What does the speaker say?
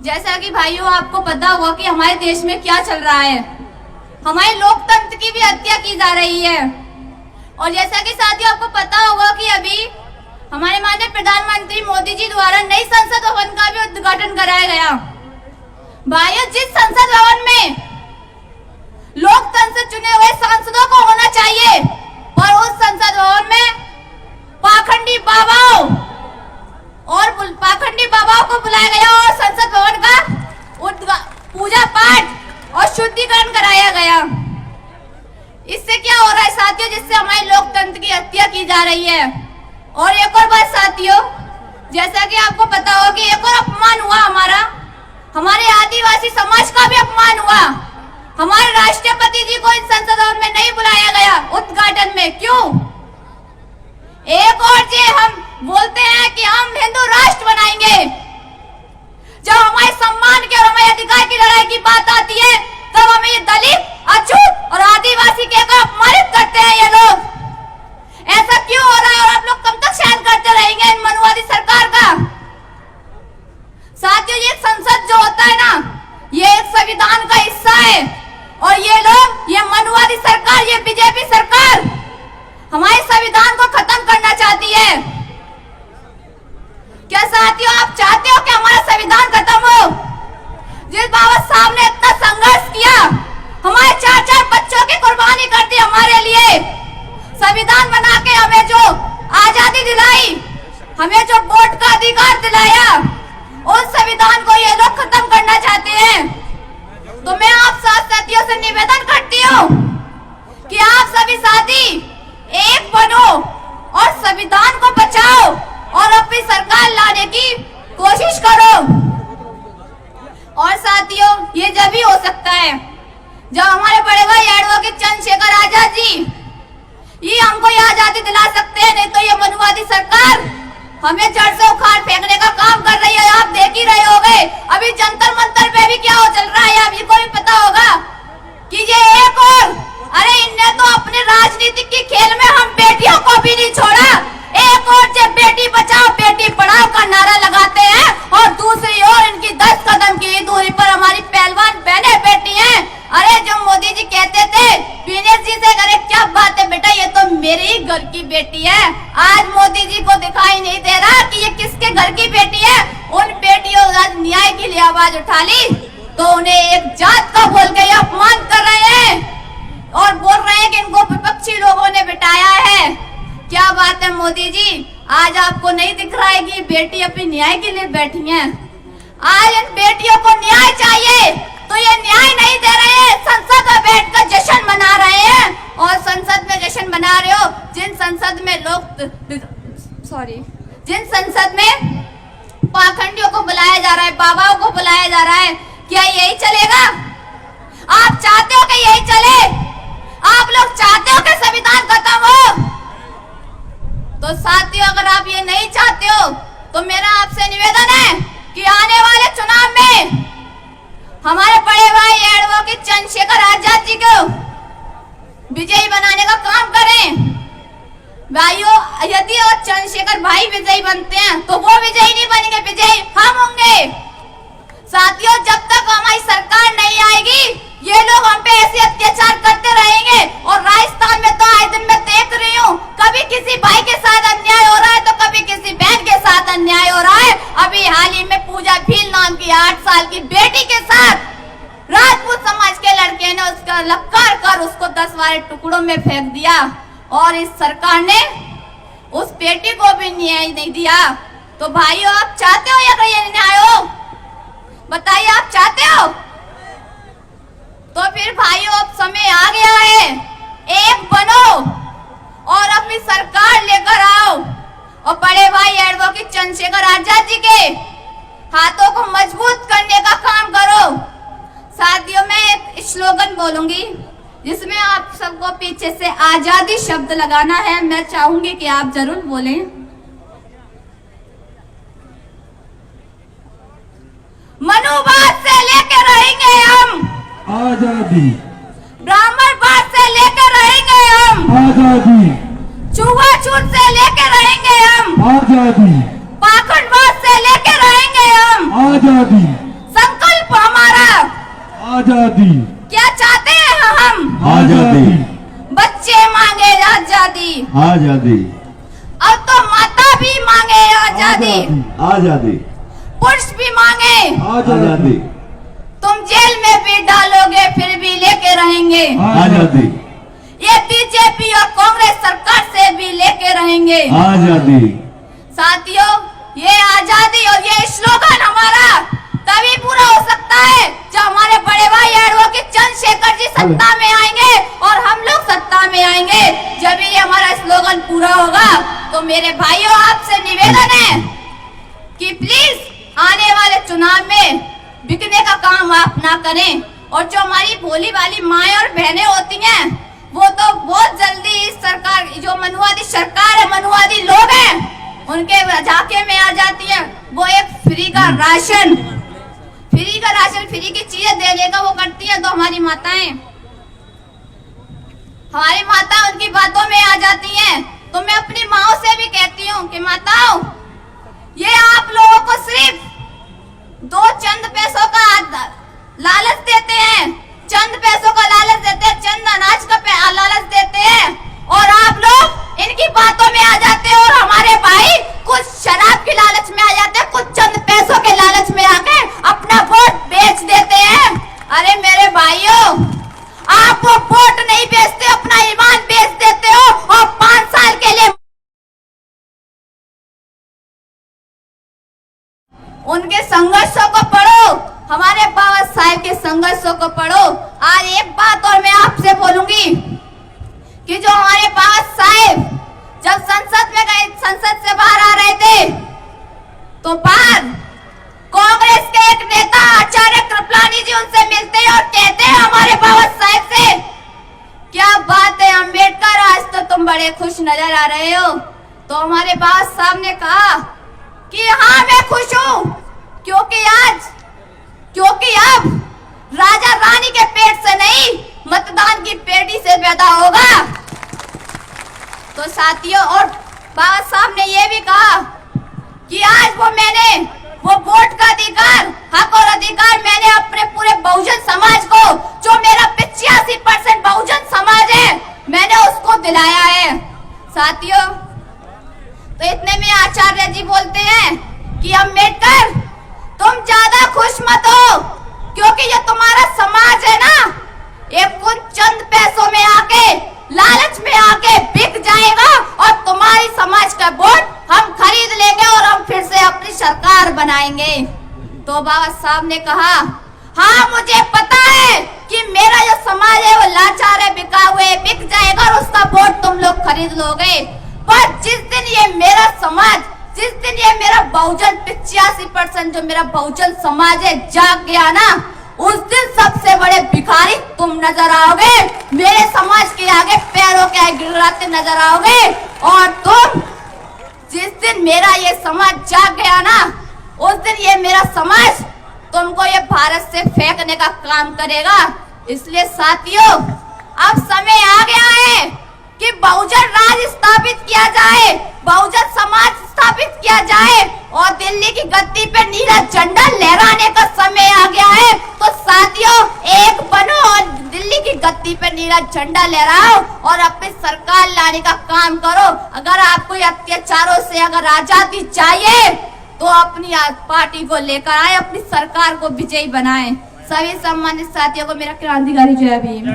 जैसा कि भाइयों आपको पता होगा कि हमारे देश में क्या चल रहा है, हमारे लोकतंत्र की भी हत्या की जा रही है। और जैसा कि साथियों आपको पता होगा कि अभी हमारे माननीय प्रधानमंत्री मोदी जी द्वारा नई संसद भवन का भी उद्घाटन कराया गया। भाइयों, जिस संसद भवन में लोकतंत्र से चुने हुए सांसदों को होना चाहिए, पर उस संसद भवन में पाखंडी बाबाओं को बुलाया गया और संसद भवन का पूजा पाठ और शुद्धिकरण कराया गया। इससे क्या हो रहा है साथियों? जिससे हमारे लोकतंत्र की हत्या की जा रही है। और एक और बात साथियों, जैसा कि आपको पता हो कि एक और अपमान हुआ, हमारे आदिवासी समाज का भी अपमान हुआ। हमारे राष्ट्रपति जी को इन संसद भवन में नहीं बुलाया गया उद्घाटन में। क्यों? एक और जी हम बोलते हैं कि हम हिंदू राष्ट्र बनाएंगे, जब हमारे सम्मान के और हमारे अधिकार की लड़ाई की बात आती है तब हमें ये दलित, अछूत और आदिवासी कहकर अपमानित करते हैं ये लोग। ऐसा क्यों हो रहा है और आप लोग कब तक सहन करते रहेंगे इन मनुवादी सरकार का? साथियों, ये संसद जो होता है ना, ये एक संविधान का हिस्सा है और ये लोग, ये मनुवादी सरकार, ये बीजेपी सरकार हमारे संविधान को खत्म करना चाहती है। क्या साथियों आप चाहते हो कि हमारा संविधान खत्म हो? जिस बाबा साहब ने इतना संघर्ष किया, हमारे 4-4 बच्चों की कुर्बानी कर दी हमारे लिए, संविधान बना के हमें जो आजादी दिलाई, हमें जो वोट का अधिकार दिलाया, उस संविधान को ये लोग खत्म करना चाहते हैं। तो मैं आप साथियों से निवेदन करती हूँ कि आप सभी साथी एक बनो और संविधान को बचाओ और अपनी सरकार लाने की कोशिश करो। और साथियों, ये जब ही हो सकता है जब हमारे बड़े भाई एडवोकेट चंद्रशेखर आजाद जी ये हमको ये आजादी दिला सकते हैं, नहीं तो ये मनुवादी सरकार हमें जड़ से उखाड़ फेंकने का काम कर रही है। आप देख ही रहे होंगे अभी जंतर मंतर पे भी क्या हो चल रहा है, आपको भी पता होगा कि ये एक और, अरे इनने तो अपने राजनीतिक की खेल में हम बेटियों को भी नहीं छोड़ा। एक और जब बेटी बचाओ बेटी पढ़ाओ का नारा लगाते हैं और दूसरी ओर इनकी 10 कदम की दूरी पर हमारी पहलवान बहनें बैठी हैं। अरे जो मोदी जी कहते थे दिनेश जी से, अरे क्या बात है बेटा, ये तो मेरे ही घर की बेटी है। आज मोदी जी को दिखाई नहीं दे रहा कि ये किसके घर की बेटी है। उन बेटियों आज न्याय के लिए आवाज उठा ली तो उन्हें एक जात का बोल के अपमान कर रहे हैं और बोल रहे हैं कि इनको विपक्षी लोगों ने बिठाया है। क्या बात है मोदी जी, आज आपको नहीं दिख रहा है कि बेटी अपनी न्याय के लिए बैठी हैं? आज इन बेटियों को न्याय चाहिए तो ये न्याय नहीं दे रहे हैं, संसद में बैठकर जश्न मना रहे हैं। और संसद में जश्न मना रहे हो जिन संसद में पाखंडियों को बुलाया जा रहा है, बाबाओं को बुलाया जा रहा है, क्या यही चलेगा? आप चाहते हो कि यही चले? आप लोग चाहते हो कि संविधान खत्म हो? तो साथियों, अगर आप ये नहीं चाहते हो तो मेरा आपसे निवेदन है कि आने वाले चुनाव में हमारे बड़े भाई एडवोकेट चंद्रशेखर आजाद जी को विजयी बनाने का काम करें। भाइयों, यदि और चंद्रशेखर भाई विजयी बनते हैं तो वो विजयी नहीं बनेंगे, विजयी हम होंगे। साथियों, जब तक हमारी सरकार नहीं आएगी ये लोग हम पे ऐसे अत्याचार करते रहेंगे। और राजस्थान में तो आए दिन मैं देख रही हूँ, कभी किसी भाई के साथ अन्याय हो रहा है तो कभी किसी बहन के साथ अन्याय हो रहा है। अभी हाल ही में पूजा भील नाम की 8 साल की बेटी के साथ राजपूत समाज के लड़के ने उसका लपकार कर उसको 10-12 टुकड़ों में फेंक दिया और इस सरकार ने उस बेटी को भी न्याय नहीं दिया। तो भाइयों, आप चाहते हो या ये न्याय हो? बताइए, आप चाहते हो? तो फिर भाइयों, अब समय आ गया है, एक बनो और अपनी सरकार लेकर आओ और बड़े भाई एडवोकेट चंद्रशेखर आजाद जी के हाथों को मजबूत करने का काम करो। साथियों, मैं एक स्लोगन बोलूंगी जिसमें आप सबको पीछे से आजादी शब्द लगाना है। मैं चाहूंगी कि आप जरूर बोलें। मनुवाद से लेकर रहेंगे हम आजादी, ब्राह्मणवाद से लेकर रहेंगे हम आजादी, छुआछूत से लेकर रहेंगे हम आजादी, पाखंडवाद से लेकर रहेंगे हम आजादी, आजादी। आजादी। अब तो माता भी मांगे आजादी, आजादी। पुरुष भी मांगे आजादी। तुम जेल में भी डालोगे फिर भी लेके रहेंगे आजादी। ये बीजेपी और कांग्रेस सरकार से भी लेके रहेंगे आजादी। साथियों, ये आजादी और ये स्लोगन हमारा तभी पूरा हो सकता है जब हमारे बड़े भाई एडवोकेट चंद्रशेखर जी सत्ता में आएंगे और हम लोग सत्ता में आएंगे। जब ये हमारा स्लोगन पूरा होगा तो मेरे भाइयों, आपसे निवेदन है कि प्लीज आने वाले चुनाव में बिकने का काम आप ना करें। और जो हमारी भोली वाली माएं और बहनें होती हैं, वो तो बहुत जल्दी इस सरकार, जो मनुवादी सरकार है, मनुवादी लोग हैं, उनके झांके में आ जाती हैं। वो एक फ्री का राशन, फ्री की चीजें देने का वो करती है। तो हमारी माताएं उनकी बातों में आ जाती हैं। तो मैं अपनी माओ से भी कहती हूँ कि माताओं, ये आप लोगों को सिर्फ दो चंद पैसों का लालच देते हैं, चंद पैसों का लालच देते हैं, चंद अनाज का लालच देते हैं, और आप लोग इनकी बातों में आ जाते हैं। और हमारे भाई कुछ शराब की लालच में आ जाते हैं, कुछ चंद पैसों के लालच में आके अपना वोट बेच देते हैं। अरे मेरे भाइयों, आप वो वोट नहीं बेचते, अपना ईमान बेच देते हो। और 5 साल के लिए उनके संघर्षों को पढ़ो, हमारे बाबा साहेब के संघर्षों को पढ़ो। आज एक बात और मैं आपसे बोलूंगी कि जो हमारे बाबा साहेब जब संसद में गए, संसद से बाहर आ रहे थे, तो बाहर कांग्रेस के एक नेता आचार्य कृपलानी जी उनसे मिलते हैं और कहते हैं हमारे बाबा साहेब से, क्या बात है अम्बेडकर, आज तो तुम बड़े खुश नजर आ रहे हो। तो हमारे बाबा साहब ने कहा कि हाँ मैं खुश हूँ, क्योंकि अब राजा रानी के पेट से नहीं, मतदान की पेटी से पैदा होगा। तो साथियों, और बाबा साहब ने यह भी कहा कि आज वो वोट का अधिकार, हक और अधिकार मैंने अपने पूरे बहुजन समाज को, जो मेरा 85% बहुजन समाज है, मैंने उसको दिलाया है। साथियों, तो इतने में आचार्य जी बोलते हैं कि अम्बेडकर, तुम ज्यादा खुश मत हो, क्योंकि ये तुम्हारा समाज है ना, एक कुछ चंद पैसों में आके, लालच में आके बिक जाएगा और तुम्हारी समाज का वोट हम खरीद लेंगे और हम फिर से अपनी सरकार बनाएंगे। तो बाबा साहब ने कहा, हाँ मुझे पता है कि मेरा जो समाज है वो लाचार है, बिका हुआ है, बिक जाएगा और उसका वोट तुम लोग खरीद लोगे। पर जिस दिन ये मेरा समाज, जिस दिन ये मेरा बहुजन 85% जो मेरा बहुजन समाज है जाग गया ना, उस दिन सबसे बड़े भिखारी तुम नजर आओगे, मेरे समाज के आगे पैरों के आगे गिड़गिड़ाते नजर आओगे। और तुम, जिस दिन मेरा ये समाज जाग गया ना, उस दिन ये मेरा समाज तुमको ये भारत से फेंकने का काम करेगा। इसलिए साथियों, अब समय आ गया है कि बहुजन राज स्थापित किया जाए, बहुजन समाज स्थापित किया जाए और दिल्ली की गद्दी पे नीला झंडा लहराने का समय आ गया है। तो साथियों, एक बनो और दिल्ली की गद्दी पे नीला झंडा लहराओ और अपनी सरकार लाने का काम करो। अगर आपको अत्याचारों से अगर आजादी चाहिए तो अपनी पार्टी को लेकर आए, अपनी सरकार को विजयी बनाएं। सभी सम्मानित साथियों को मेरा क्रांतिकारी जय भीम।